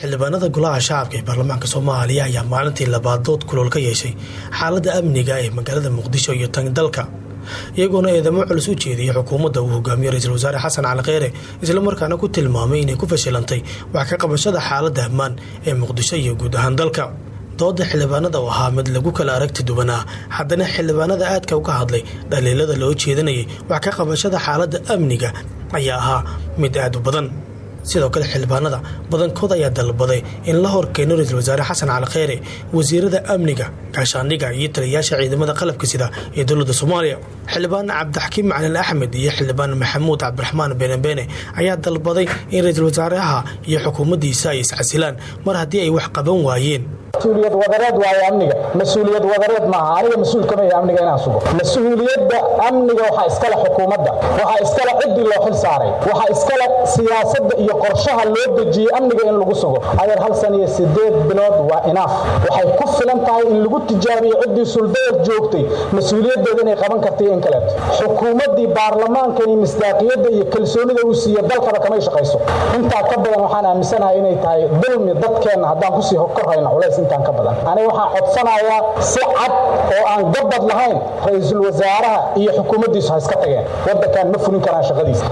xildhibaanada golaha shacabka ee baarlamaanka Soomaaliya ayaa maalintii labaad dood kulul ka yeeshay xaaladda amniga ee magaalada Muqdisho iyo tan dalka iyagoona eedamo culus u jeediyay xukuumadda uu hogaamiyo Ra'iisul Wasaare Xasan Cali Kheyre isla markaana ku tilmaamay inay ku fashilantay wax ka qabashada xaaladda ammaan ee Muqdisho iyo guud ahaan dalka. dooda xildhibaanada oo ahaa mid lagu kala aragti duwanaa haddana xildhibaanada aadka uga hadlay dhaliilada loo jeedinayay wax ka qabashada xaaladda amniga ayaa ahaa mid aad u badan. sidoo kale xildhibaanada badankood ayaa dalbaday in la horkeeno Ra'iisul Wasaare Xasan Cali Kheyre wasiirada amniga gaashaandhigga iyo taliyayaasha ciidamada qalabka sida ee dowladda Soomaaliya. xildhibaan Cabdixakiim Macalin Axmed iyo xildhibaan Maxamuud Cabdiraxmaan Beene ayaa dalbaday in Ra'iisul Wasaaraha iyo xukuumaddiisa ay iscasilaan mar haddii ay wax qaban waayeen. مسؤولية وزارات وهي أمنية مسؤولية وزارات معها أنا مسؤول كمان يا أمنية أنا أسوق مسؤولية أمنية وحا إسكالة حكومة ده وحا إسكالة عدي الله خل ساري وحا إسكالة سياسة يقرشها اللي بتجي أمنية إن لجوسه هذا هل سنة سداد بلاد وإناف وحا يكف لم تعي إن لجوت تجاري عدي سلطات جوكتي مسؤولية ده إن كمان كرتين كلام حكومة دي برلمان كان مصداقية ده يكلسون ده وسيا ده كذا كمان يشقيسه أنت أكبر وحنا مسنا هنا تاي ظلم ضد كان هذا كوسي هكر هنا ولا intaan ka badan aniga waxaan codsanayaa si cad oo aan gabad lahayn Ra'iisul Wasaaraha iyo xukuumaddiisa ha iska tageen wadankan ma fulin karaan shaqadiisa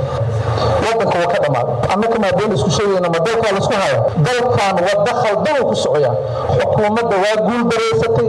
wadanka waa ka dhamaad ama kama been isku sheegayna ma dalka la isku hayo dalkan wada khaldan ku socya xukuumadda waa guul dareysatay